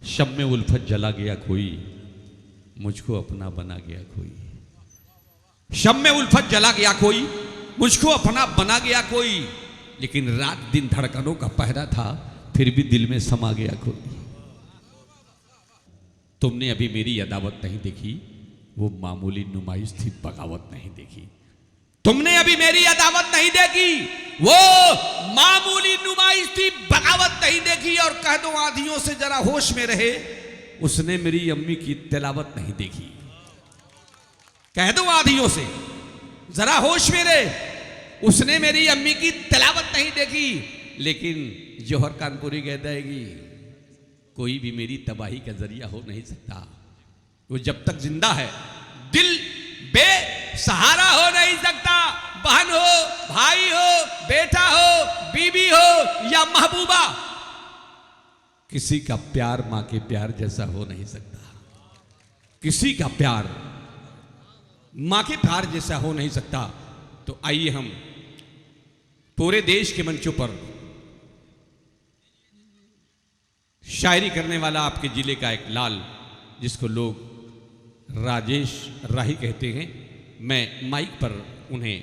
शब में उल्फत जला गया कोई, मुझको अपना बना गया कोई। शब में उल्फत जला गया कोई, मुझको अपना बना गया कोई। लेकिन रात दिन धड़कनों का पहरा था, फिर भी दिल में समा गया कोई। तुमने अभी मेरी अदावत नहीं देखी, वो मामूली नुमाइश थी, बगावत नहीं देखी। तुमने अभी मेरी अदावत नहीं देखी, वो मामूली नुमाइश थी, बगावत नहीं देखी। और कह दो आंधियों से जरा होश में रहे, उसने मेरी अम्मी की तिलावत नहीं देखी। कह दो आंधियों से जरा होश में रहे, उसने मेरी अम्मी की तिलावत नहीं देखी। लेकिन जौहर कानपुरी कह देगी, कोई भी मेरी तबाही का जरिया हो नहीं सकता। वो जब तक जिंदा है दिल बेसहारा हो नहीं सकता। बहन हो, भाई हो, बेटा हो, बीबी हो या महबूबा, किसी का प्यार मां के प्यार जैसा हो नहीं सकता। किसी का प्यार मां के प्यार जैसा हो नहीं सकता। तो आइए हम पूरे देश के मंचों पर शायरी करने वाला आपके जिले का एक लाल, जिसको लोग राजेश राही कहते हैं, मैं माइक पर उन्हें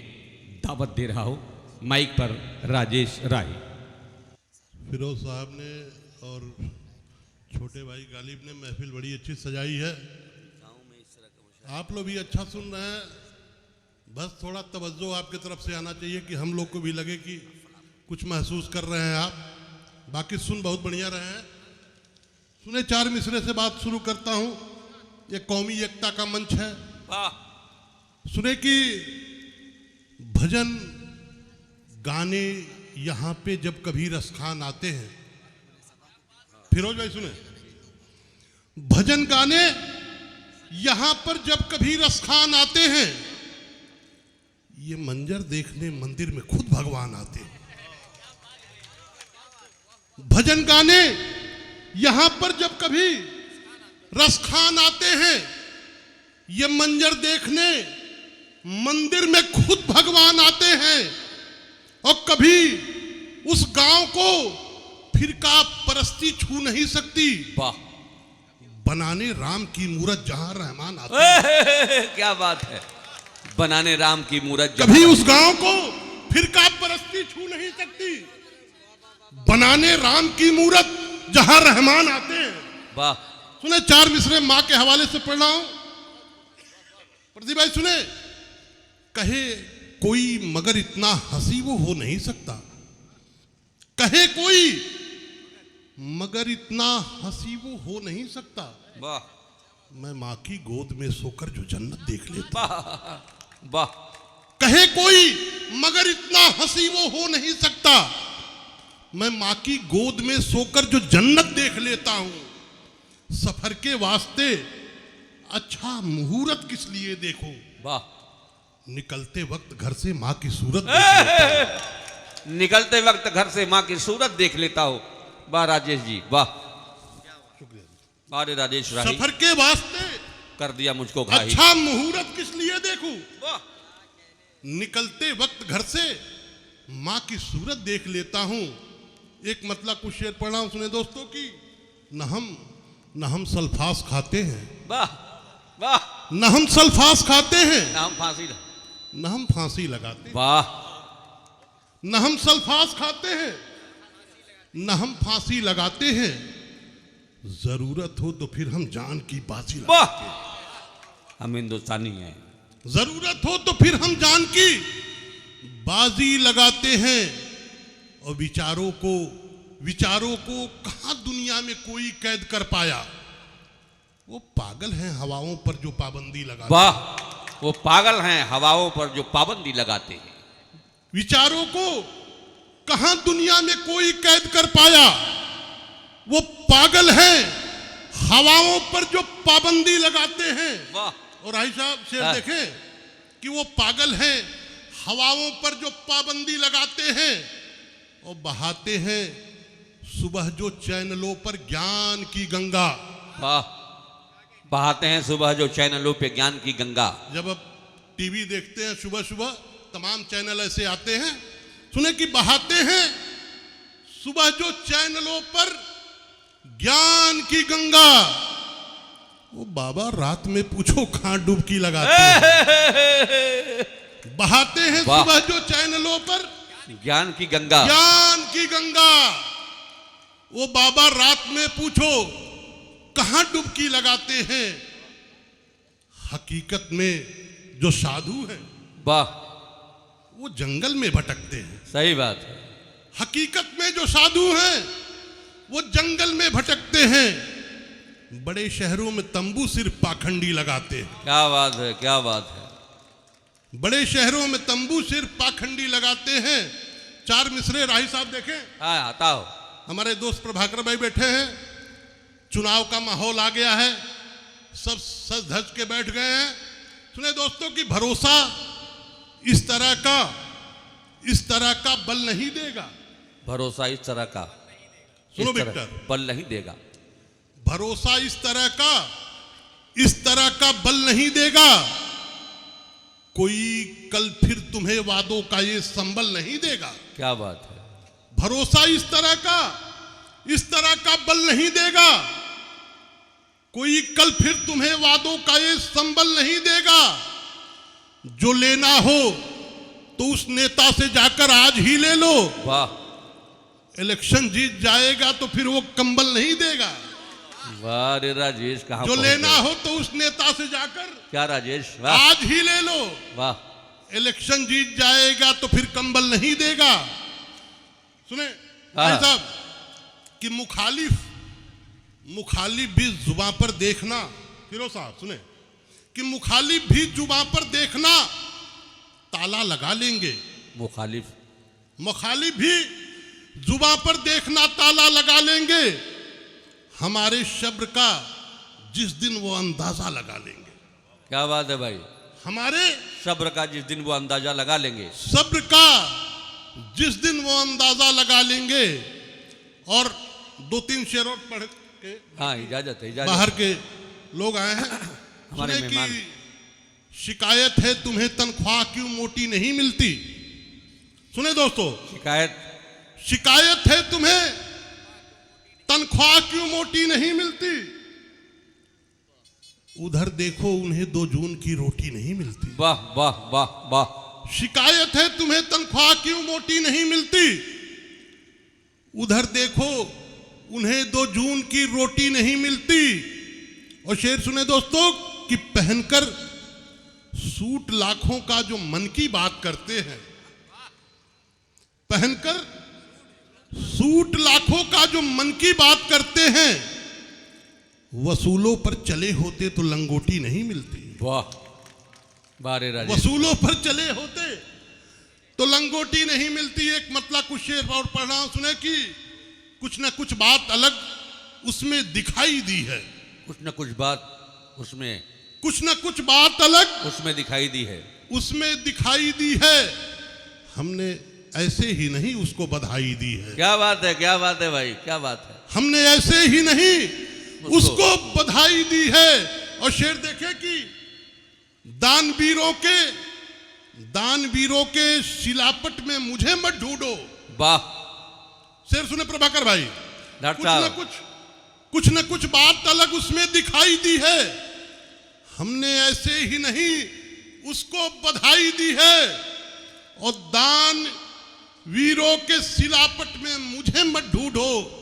दावत दे रहा हूं। माइक पर राजेश राही। फिरोज साहब ने और छोटे भाई गालिब ने महफिल बड़ी अच्छी सजाई है। आप लोग भी अच्छा सुन रहे हैं, बस थोड़ा तवज्जो आपकी तरफ से आना चाहिए कि हम लोग को भी लगे कि कुछ महसूस कर रहे हैं आप। बाकी सुन बहुत बढ़िया रहे हैं। सुने, चार मिसरे से बात शुरू करता हूं। ये कौमी एकता का मंच है। सुने कि भजन गाने यहां पे जब कभी रसखान आते हैं, फिरोज भाई सुने, भजन गाने यहां पर जब कभी रसखान आते हैं, ये मंजर देखने मंदिर में खुद भगवान आते हैं। भजन गाने यहां पर जब कभी रसखान आते हैं, ये मंजर देखने मंदिर में खुद भगवान आते हैं। और कभी उस गांव को फिरका परस्ती छू नहीं सकती। वाह, बनाने राम की मूरत जहां रहमान आते हैं। क्या बात है, बनाने राम की मूरत। कभी उस गांव को फिरका परस्ती छू नहीं सकती। बनाने राम की मूरत जहां रहमान आते हैं। वाह। सुने, चार मिसरे मां के हवाले से पढ़ रहा हूं। प्रदीप भाई सुने, कहे कोई मगर इतना हंसी वो हो नहीं सकता। कहे कोई मगर इतना हंसी वो हो नहीं सकता। वाह। मैं मां की गोद में सोकर जो जन्नत देख लेता। वाह। कहे कोई मगर इतना हंसी वो हो नहीं सकता। मैं मां की गोद में सोकर जो जन्नत देख लेता हूं। सफर के वास्ते अच्छा मुहूर्त किस लिए देखो। वाह। निकलते वक्त घर से मां की सूरत देख लेता हूं। निकलते वक्त घर से मां की सूरत देख लेता हूं। वाह राजेश जी, वाह। शुक्रिया। अरे राजेश राही, सफर के वास्ते कर दिया मुझको घाई। अच्छा मुहूर्त किस लिए देखूं। वाह। निकलते वक्त घर से मां की सूरत देख लेता हूं। एक मतलब कुछ शेर पढ़ा हूं, सुने दोस्तों की। न हम सल्फास खाते हैं। वाह। वाह। न हम सल्फास खाते हैं, नाम न हम फांसी लगाते हैं। वाह। न हम सल्फास खाते हैं, न हम फांसी लगाते हैं। जरूरत हो तो फिर हम जान की बाजी लगाते हैं। हम हिंदुस्तानी हैं। जरूरत हो तो फिर हम जान की बाजी लगाते हैं। और विचारों को कहां दुनिया में कोई कैद कर पाया। वो पागल हैं हवाओं पर जो पाबंदी लगाते। वाह। वो पागल हैं हवाओं पर जो पाबंदी लगाते हैं। विचारों को कहां दुनिया में कोई कैद कर पाया। वो पागल हैं हवाओं पर जो पाबंदी लगाते हैं। वाह। और आई साहब शेर देखें कि वो पागल हैं हवाओं पर जो पाबंदी लगाते हैं। और बहाते हैं सुबह जो चैनलों पर ज्ञान की गंगा। वाह। बहाते हैं सुबह जो चैनलों पे ज्ञान की गंगा। जब अब टीवी देखते हैं सुबह सुबह तमाम चैनल ऐसे आते हैं, सुने कि बहाते हैं सुबह जो चैनलों पर ज्ञान की गंगा। वो बाबा रात में पूछो कहां डुबकी लगाते हैं। बहाते हैं वाह। सुबह जो चैनलों पर ज्ञान की गंगा, ज्ञान की गंगा। वो बाबा रात में पूछो कहां डुबकी लगाते हैं। हकीकत में जो साधु हैं वाह, वो जंगल में भटकते हैं। सही बात है। हकीकत में जो साधु हैं वो जंगल में भटकते हैं। बड़े शहरों में तंबू सिर्फ पाखंडी लगाते हैं। क्या बात है, क्या बात है। बड़े शहरों में तंबू सिर्फ पाखंडी लगाते हैं। चार मिसरे राही साहब देखें। हाँ, आता हो। हमारे दोस्त प्रभाकर भाई बैठे हैं। चुनाव का माहौल आ गया है, सब सज धज के बैठ गए हैं। सुने दोस्तों कि भरोसा इस तरह का बल नहीं देगा। भरोसा इस तरह का, सुनो इस तरह विक्टर, बल नहीं देगा। भरोसा इस तरह का बल नहीं देगा। कोई कल फिर तुम्हें वादों का ये संबल नहीं देगा। क्या बात है। भरोसा इस तरह का बल नहीं देगा। कोई कल फिर तुम्हें वादों का ये संबल नहीं देगा। जो लेना हो तो उस नेता से जाकर आज ही ले लो। वाह इलेक्शन जीत जाएगा तो फिर वो कंबल नहीं देगा। वाह रे राजेश, कहाँ जो पहुंच लेना गए। हो तो उस नेता से जाकर क्या राजेश, वाह आज ही ले लो। वाह। इलेक्शन जीत जाएगा तो फिर कंबल नहीं देगा। सुने भाई साहब कि मुखालिफ भी जुबान पर देखना। फिरोज साहब सुने कि मुखालिफ भी जुबान पर देखना ताला लगा लेंगे। मुखालिफ भी जुबान पर देखना ताला लगा लेंगे। हमारे सब्र का जिस दिन वो अंदाजा लगा लेंगे। क्या बात है भाई। हमारे सब्र का जिस दिन वो अंदाजा लगा लेंगे। सब्र का जिस दिन वो अंदाजा लगा लेंगे। और दो तीन शेर और पढ़ के हाँ, इजाजत है, इजाजत। बाहर के लोग आए हैं। हमारे सुने मेहमान। कि शिकायत है तुम्हें तनख्वाह क्यों मोटी नहीं मिलती। सुने दोस्तों, शिकायत है तुम्हें तनख्वाह क्यों मोटी नहीं मिलती। उधर देखो उन्हें 2 जून की रोटी नहीं मिलती। वाह वाह वाह वाह। शिकायत है तुम्हें तनख्वाह क्यों मोटी नहीं मिलती। उधर देखो उन्हें 2 जून की रोटी नहीं मिलती। और शेर सुने दोस्तों कि पहनकर सूट लाखों का जो मन की बात करते हैं। पहनकर सूट लाखों का जो मन की बात करते हैं। वसूलों पर चले होते तो लंगोटी नहीं मिलती। वाह बारे राजेश। वसूलों पर चले होते तो लंगोटी नहीं मिलती। एक मतलब कुछ शेर और पढ़ रहा हूं। सुने कि कुछ न कुछ बात अलग उसमें दिखाई दी है। कुछ न कुछ बात अलग उसमें दिखाई दी है। उसमें दिखाई दी है। हमने ऐसे ही नहीं उसको बधाई दी है। क्या बात है, क्या बात है भाई, क्या बात है। हमने ऐसे ही नहीं उसको बधाई दी है। और शेर देखे कि दानवीरों के शिलापट में मुझे मत ढूंढो। वाह। शेर सुने प्रभाकर भाई। कुछ न कुछ बात अलग उसमें दिखाई दी है। हमने ऐसे ही नहीं उसको बधाई दी है। और दान वीरों के शिलापट में मुझे मत ढूंढो।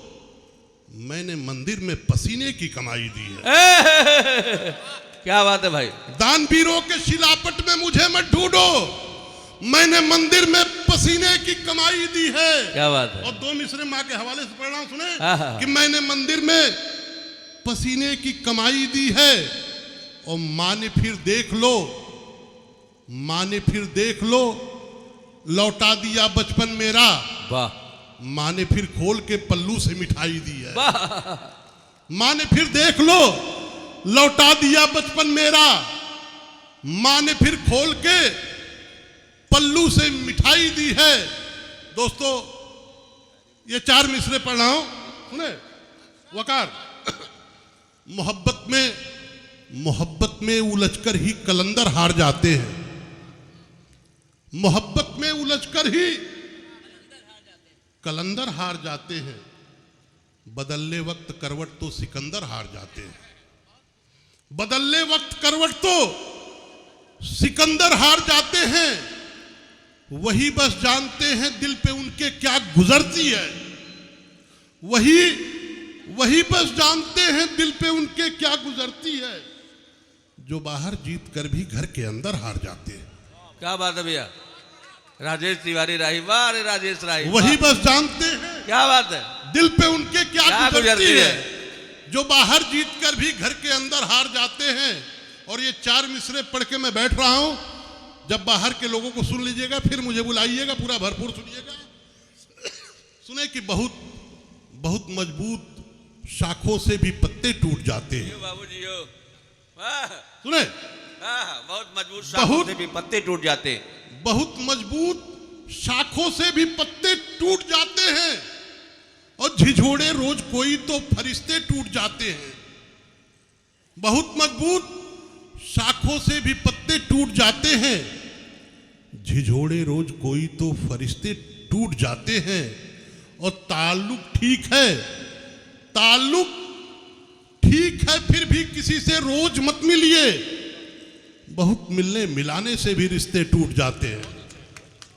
मैंने मंदिर में पसीने की कमाई दी है। क्या बात है भाई। दान वीरों के शिलापट में मुझे मत ढूंढो। मैंने मंदिर में पसीने की कमाई दी है। क्या बात है। और 2 मिसरे माँ के हवाले से पढ़ना सुने हाँ। कि मैंने मंदिर में पसीने की कमाई दी है। और माँ ने फिर देख लो लौटा दिया बचपन मेरा। वाह। माँ ने फिर खोल के पल्लू से मिठाई दी है। वाह। माँ ने फिर देख लो लौटा दिया बचपन मेरा। माँ ने फिर खोल के पल्लू से मिठाई दी है। दोस्तों ये 4 मिसरे पढ़ रहा हूं। सुने वकार। मोहब्बत में उलझकर ही कलंदर हार जाते हैं। मोहब्बत में उलझकर ही कलंदर हार जाते हैं। बदलने वक्त करवट तो सिकंदर हार जाते हैं। बदलने वक्त करवट तो सिकंदर हार जाते हैं। वही बस जानते हैं दिल पे उनके क्या गुजरती है। वही बस जानते हैं दिल पे उनके क्या गुजरती है, जो बाहर जीत कर भी घर के अंदर हार जाते हैं। क्या बात है भैया, राजेश तिवारी राही, वाह रे राजेश राही। वही बस जानते हैं क्या बात है, दिल पे उनके क्या गुजरती है, है। जो बाहर जीत कर भी घर के अंदर हार जाते हैं। और ये 4 मिसरे पढ़ के मैं बैठ रहा हूं। जब बाहर के लोगों को सुन लीजिएगा, फिर मुझे बुलाइएगा, पूरा भरपूर सुनिएगा। सुने कि बहुत बहुत मजबूत शाखों से भी पत्ते टूट जाते हैं। बाबूजी सुने, बहुत मजबूत शाखों से भी पत्ते टूट जाते हैं। बहुत मजबूत शाखों से भी पत्ते टूट जाते हैं। और झिझोड़े रोज कोई तो फरिश्ते टूट जाते हैं। बहुत मजबूत शाखों से भी पत्ते टूट जाते हैं। झिझोड़े रोज कोई तो फरिश्ते टूट जाते हैं। और ताल्लुक ठीक है, ताल्लुक ठीक है, फिर भी किसी से रोज मत मिलिए। बहुत मिलने मिलाने से भी रिश्ते टूट जाते हैं।